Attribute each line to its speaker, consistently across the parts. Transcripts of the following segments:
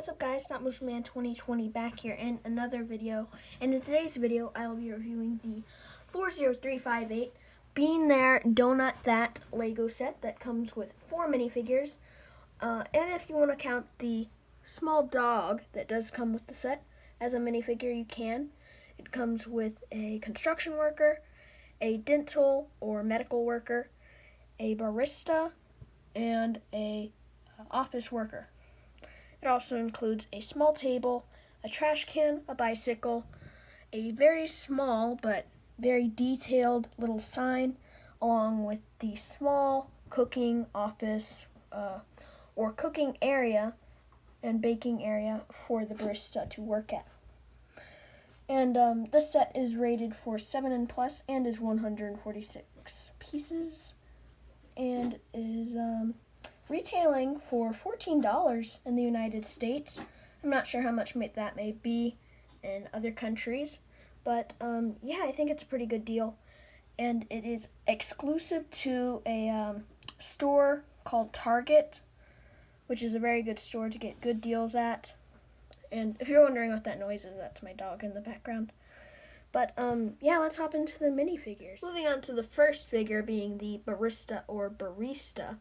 Speaker 1: What's up guys, Stop Motion Man 2020 back here in another video. And in today's video, I will be reviewing the 40358 Being There Donut That Lego set that comes with 4 minifigures. And if you want to count the small dog that does come with the set as a minifigure, you can. It comes with a construction worker, a dental or medical worker, a barista, and a office worker. It also includes a small table, a trash can, a bicycle, a very small but very detailed little sign, along with the small cooking office or cooking area and baking area for the barista to work at. And this set is rated for 7 and plus and is 146 pieces and is retailing for $14 in the United States. I'm not sure how much that may be in other countries, but yeah, I think it's a pretty good deal. And it is exclusive to a store called Target, which is a very good store to get good deals at. And if you're wondering what that noise is, that's my dog in the background. But yeah, let's hop into the minifigures. Moving on to the first figure, being the barista or barista.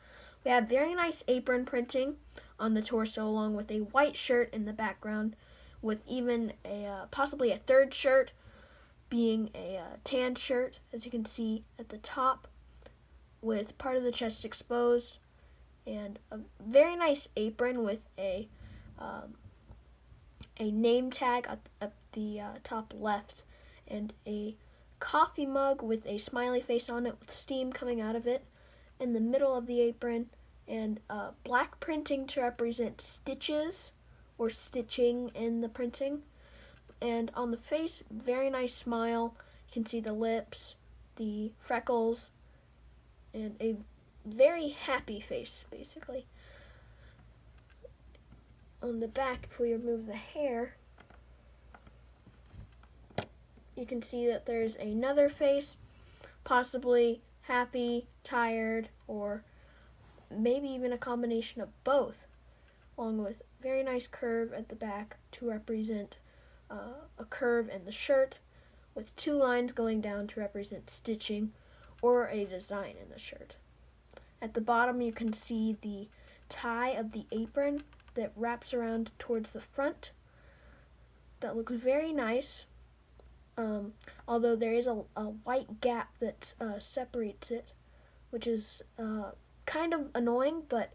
Speaker 1: We have very nice apron printing on the torso, along with a white shirt in the background, with even a possibly a third shirt being a tan shirt, as you can see at the top, with part of the chest exposed, and a very nice apron with a name tag at the top left, and a coffee mug with a smiley face on it with steam coming out of it in the middle of the apron, and black printing to represent stitches or stitching in the printing. And on the face, very nice smile. You can see the lips, the freckles, and a very happy face, basically. On the back, if we remove the hair, you can see that there's another face, possibly happy, tired, or maybe even a combination of both, along with very nice curve at the back to represent a curve in the shirt, with 2 lines going down to represent stitching or a design in the shirt. At the bottom, you can see the tie of the apron that wraps around towards the front. That looks very nice, although there is a white gap that separates it, which is kind of annoying, but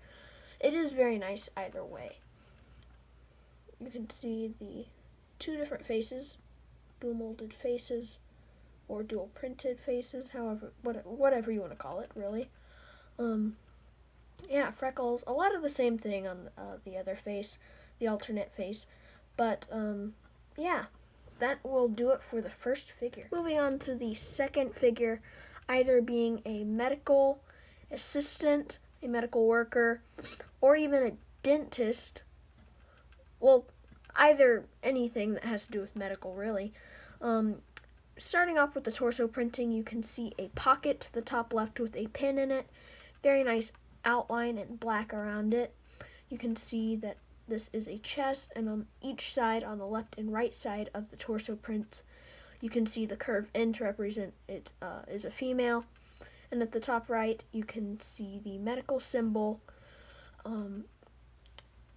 Speaker 1: it is very nice either way. You can see the 2 different faces, dual molded faces or dual printed faces, whatever you want to call it, really. Yeah, freckles, a lot of the same thing on the other face, the alternate face, but yeah, that will do it for the first figure. Moving on to the second figure, either being a medical assistant, a medical worker, or even a dentist. Well, either anything that has to do with medical, really. Starting off with the torso printing, you can see a pocket to the top left with a pin in it. Very nice outline and black around it. You can see that this is a chest, and on each side, on the left and right side of the torso print, you can see the curved end to represent it is a female. And at the top right, you can see the medical symbol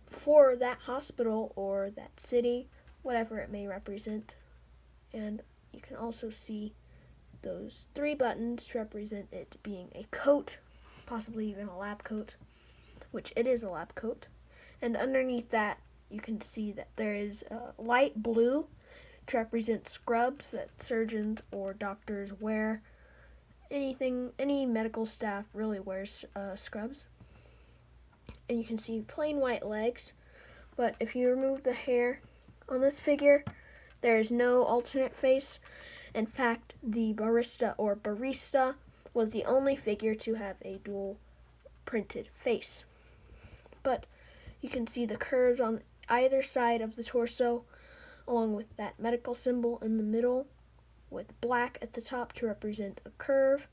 Speaker 1: for that hospital or that city, whatever it may represent. And you can also see those 3 buttons to represent it being a coat, possibly even a lab coat, which it is a lab coat. And underneath that, you can see that there is light blue to represent scrubs that surgeons or doctors wear. Any medical staff really wears scrubs. And you can see plain white legs, but if you remove the hair on this figure, there is no alternate face. In fact, the barista or barista was the only figure to have a dual printed face. But you can see the curves on either side of the torso, along with that medical symbol in the middle, with black at the top to represent a curve,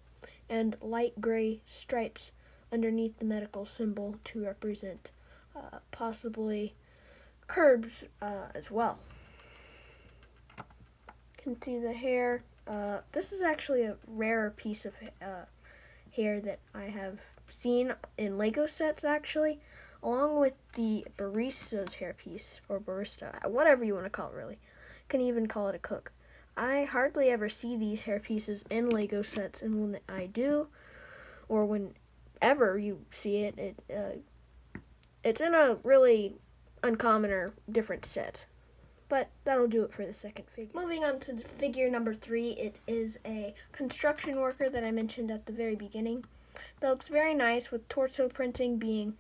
Speaker 1: and light gray stripes underneath the medical symbol to represent possibly curbs as well. You can see the hair. This is actually a rarer piece of hair that I have seen in Lego sets, actually, along with the barista's hairpiece, or barista, whatever you want to call it, really. You can even call it a cook. I hardly ever see these hairpieces in Lego sets, and when I do, or whenever you see it, it's in a really uncommon or different set. But that'll do it for the second figure. Moving on to figure number 3, it is a construction worker that I mentioned at the very beginning. That looks very nice, with torso printing being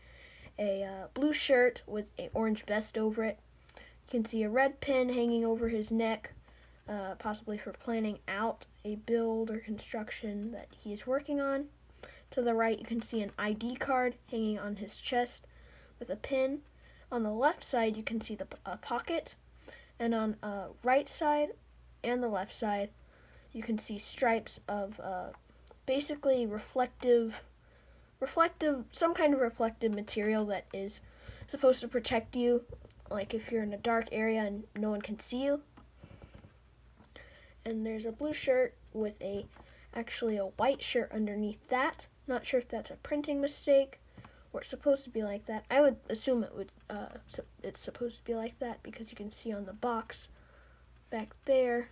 Speaker 1: a blue shirt with an orange vest over it. You can see a red pin hanging over his neck, possibly for planning out a build or construction that he is working on. To the right, you can see an ID card hanging on his chest with a pin. On the left side, you can see the pocket. And on right side and the left side, you can see stripes of basically reflective, some kind of reflective material that is supposed to protect you, like if you're in a dark area and no one can see you. And there's a blue shirt with actually a white shirt underneath that. Not sure if that's a printing mistake or it's supposed to be like that. I would assume it's supposed to be like that, because you can see on the box back there,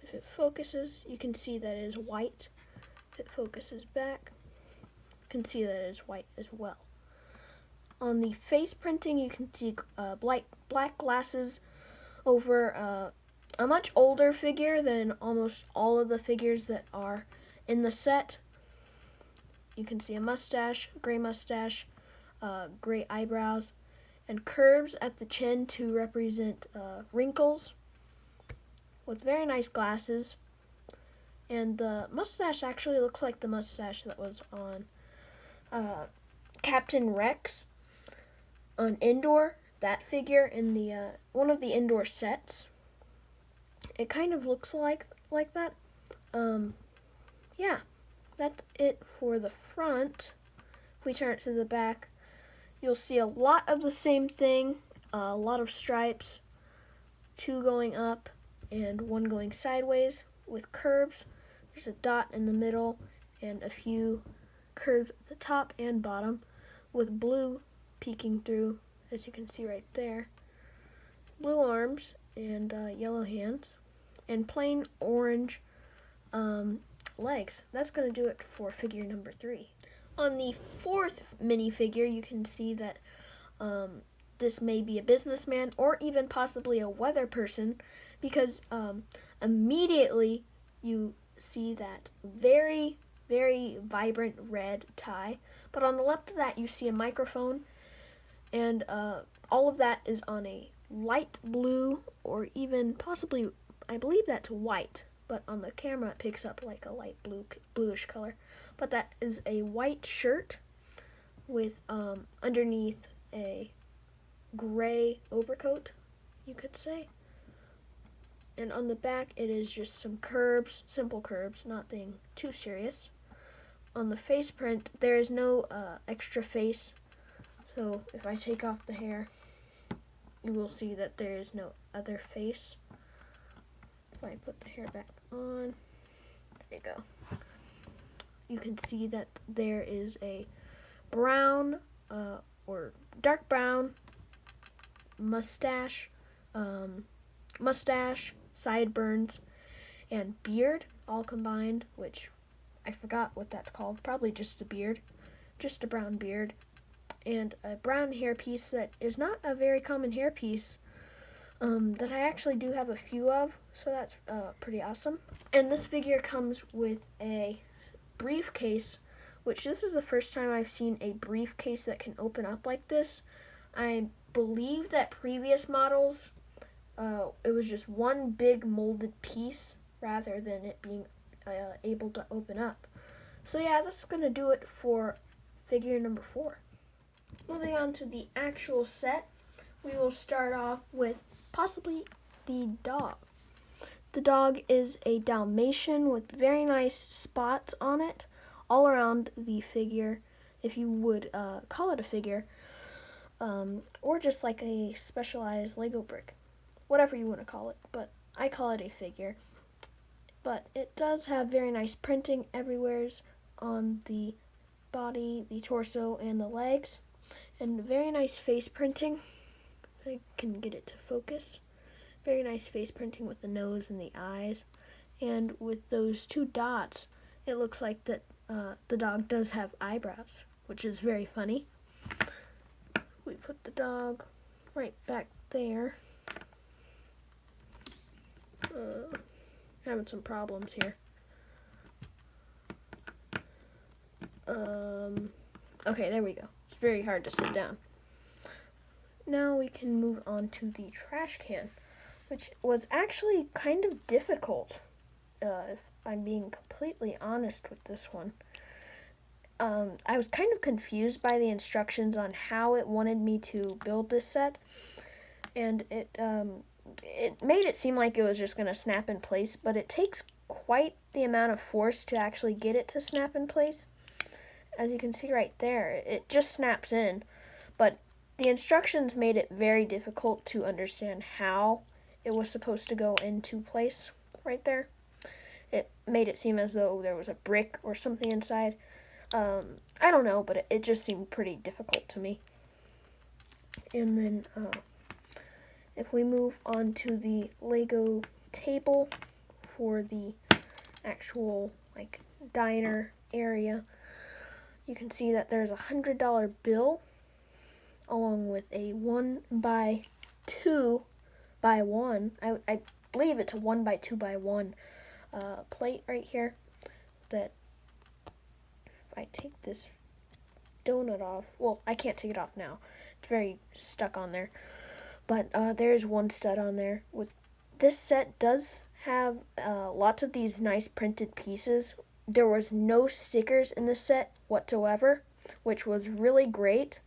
Speaker 1: if it focuses, you can see that it is white. If it focuses back, you can see that it is white as well. On the face printing, you can see black glasses over a much older figure than almost all of the figures that are in the set. You can see a mustache, gray eyebrows, and curves at the chin to represent wrinkles, with very nice glasses. And the mustache actually looks like the mustache that was on Captain Rex on Endor, that figure in the one of the Endor sets. It kind of looks like that. Yeah. That's it for the front. If we turn it to the back, you'll see a lot of the same thing, a lot of stripes, 2 going up and 1 going sideways with curves. There's a dot in the middle and a few curves at the top and bottom with blue peeking through, as you can see right there. Blue arms and yellow hands and plain orange legs. That's going to do it for figure number 3. On the 4th minifigure, you can see that this may be a businessman or even possibly a weather person, because immediately you see that very, very vibrant red tie. But on the left of that, you see a microphone, and all of that is on a light blue, or even possibly, I believe that's white. But on the camera it picks up like a light bluish color. But that is a white shirt with underneath a gray overcoat, you could say. And on the back it is just some curves, simple curves, nothing too serious. On the face print there is no extra face, so if I take off the hair, you will see that there is no other face. If I put the hair back on, there you go. You can see that there is a brown or dark brown mustache, sideburns, and beard all combined, which I forgot what that's called. Probably just a beard, just a brown beard, and a brown hairpiece that is not a very common hairpiece. That I actually do have a few of, so that's pretty awesome. And this figure comes with a briefcase, which this is the first time I've seen a briefcase that can open up like this. I believe that previous models, it was just one big molded piece rather than it being able to open up. So yeah, that's going to do it for figure number 4. Moving on to the actual set, we will start off with possibly the dog. The dog is a Dalmatian with very nice spots on it all around the figure, if you would call it a figure. or just like a specialized Lego brick, whatever you want to call it, but I call it a figure. But it does have very nice printing everywheres on the body, the torso, and the legs, and very nice face printing. I can get it to focus. Very nice face printing with the nose and the eyes, and with those two dots, it looks like that the dog does have eyebrows, which is very funny. We put the dog right back there. Having some problems here. Okay, there we go. It's very hard to sit down. Now we can move on to the trash can, which was actually kind of difficult, if I'm being completely honest with this one. I was kind of confused by the instructions on how it wanted me to build this set, and it made it seem like it was just going to snap in place, but it takes quite the amount of force to actually get it to snap in place. As you can see right there, it just snaps in, but the instructions made it very difficult to understand how it was supposed to go into place right there. It made it seem as though there was a brick or something inside. I don't know, but it just seemed pretty difficult to me. And then if we move on to the Lego table for the actual like diner area, you can see that there's a $100 bill along with a 1x2x1. I believe it's a 1x2x1 plate right here. That if I take this donut off, well, I can't take it off now. It's very stuck on there. But there's one stud on there. With this set does have lots of these nice printed pieces. There was no stickers in this set whatsoever, which was really great.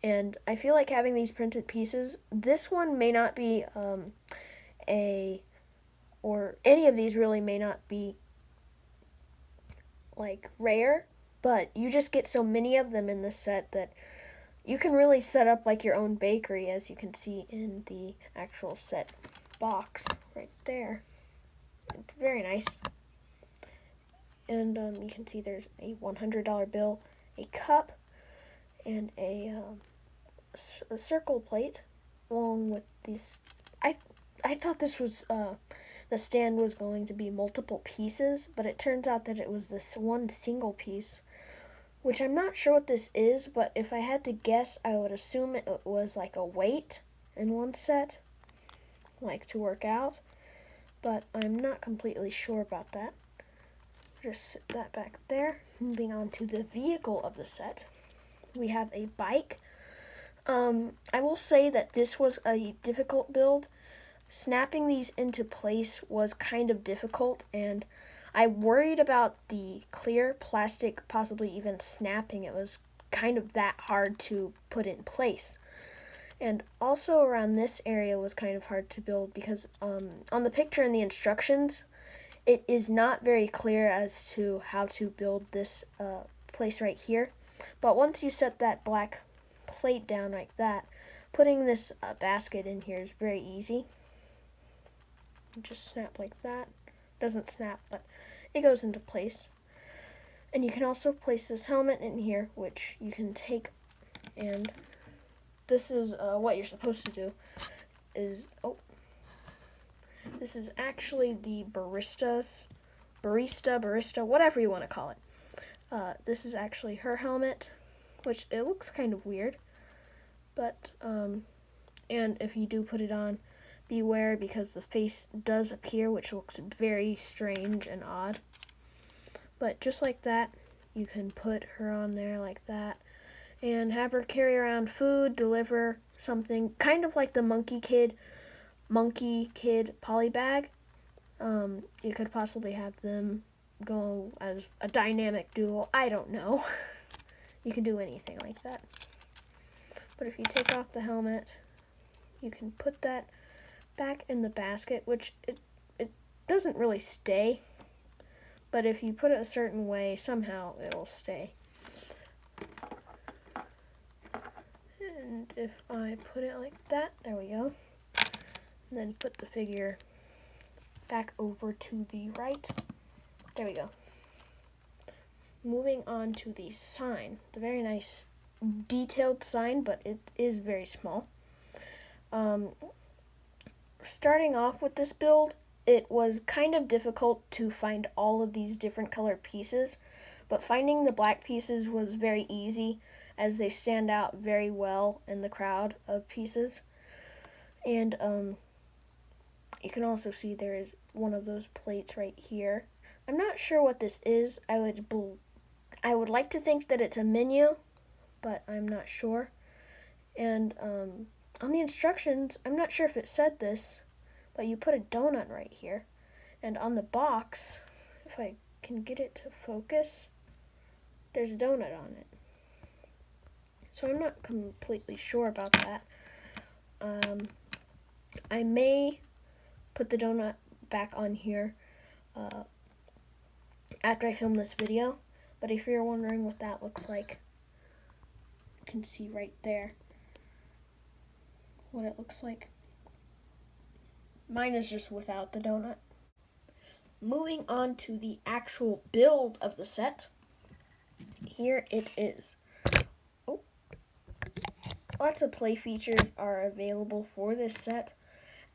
Speaker 1: And I feel like having these printed pieces, this one may not be or any of these really may not be like rare, but you just get so many of them in this set that you can really set up like your own bakery, as you can see in the actual set box right there. It's very nice. And you can see there's a $100 bill, a cup, and a circle plate, along with these. I thought this was the stand was going to be multiple pieces, but it turns out that it was this one single piece, which I'm not sure what this is, but if I had to guess, I would assume it was like a weight in one set, like to work out, but I'm not completely sure about that. Just sit that back there. Moving on to the vehicle of the set, we have a bike. I will say that this was a difficult build. Snapping these into place was kind of difficult, and I worried about the clear plastic possibly even snapping. It was kind of that hard to put in place. And also around this area was kind of hard to build because on the picture in the instructions, it is not very clear as to how to build this place right here. But once you set that black plate down like that, putting this basket in here is very easy. Just snap like that. Doesn't snap, but it goes into place. And you can also place this helmet in here, which you can take, and this is what you're supposed to do. This is actually the barista, whatever you want to call it. This is actually her helmet, which it looks kind of weird, but and if you do put it on, beware because the face does appear, which looks very strange and odd. But just like that, you can put her on there like that and have her carry around food, deliver something, kind of like the Monkey Kid poly bag. You could possibly have them go as a dynamic duo. I don't know. You can do anything like that. But if you take off the helmet, you can put that back in the basket, which it doesn't really stay, but if you put it a certain way, somehow it'll stay. And if I put it like that, there we go. And then put the figure back over to the right. There we go. Moving on to the sign. It's a very nice detailed sign, but it is very small. Starting off with this build, it was kind of difficult to find all of these different colored pieces, but finding the black pieces was very easy as they stand out very well in the crowd of pieces. And you can also see there is one of those plates right here. I'm not sure what this is. I would like to think that it's a menu, but I'm not sure. And on the instructions, I'm not sure if it said this, but you put a donut right here. And on the box, if I can get it to focus, there's a donut on it. So I'm not completely sure about that. I may put the donut back on here after I film this video, but if you're wondering what that looks like, you can see right there what it looks like. Mine is just without the donut. Moving on to the actual build of the set, here it is. Oh, lots of play features are available for this set,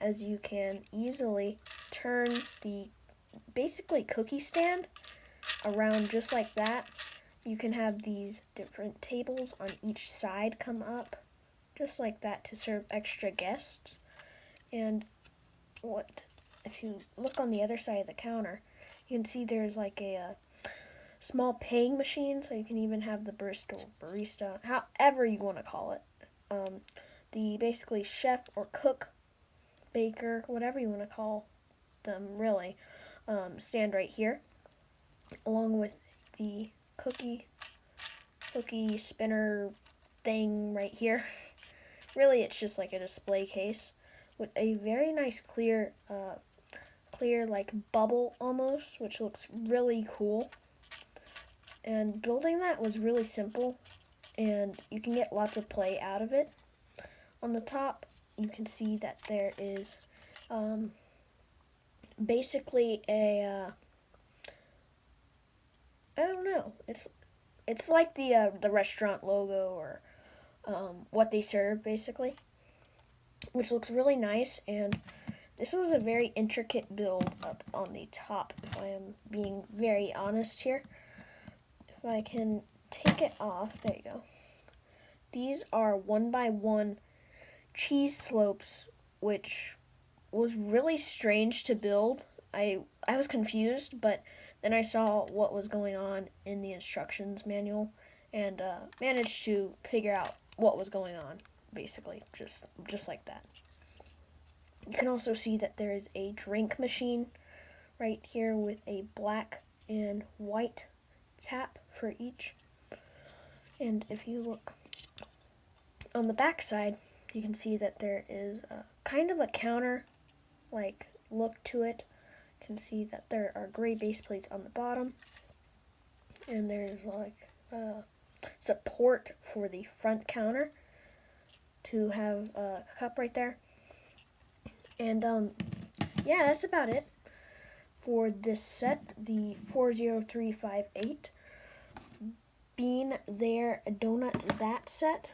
Speaker 1: as you can easily turn the basically cookie stand around just like that. You can have these different tables on each side come up just like that to serve extra guests. And if you look on the other side of the counter, you can see there's like a small paying machine, so you can even have the barista, however you want to call it. The basically chef or cook, baker, whatever you want to call them really, stand right here, along with the cookie spinner thing right here. Really, it's just like a display case with a very nice clear like bubble almost, which looks really cool. And building that was really simple, and you can get lots of play out of it. On the top, you can see that there is basically a I don't know. It's like the restaurant logo or what they serve basically, which looks really nice. And this was a very intricate build up on the top, if I am being very honest here. If I can take it off, there you go. These are 1x1 cheese slopes, which was really strange to build. I was confused, but then I saw what was going on in the instructions manual and managed to figure out what was going on, basically, just like that. You can also see that there is a drink machine right here with a black and white tap for each. And if you look on the back side, you can see that there is kind of a counter like look to it. You can see that there are gray base plates on the bottom, and there's like support for the front counter to have a cup right there. And yeah, that's about it for this set, the 40358 Bean There Donut That set.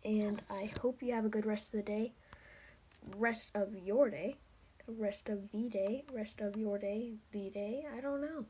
Speaker 1: And I hope you have a good rest of the day, rest of your day, rest of the day, rest of your day, the day, I don't know.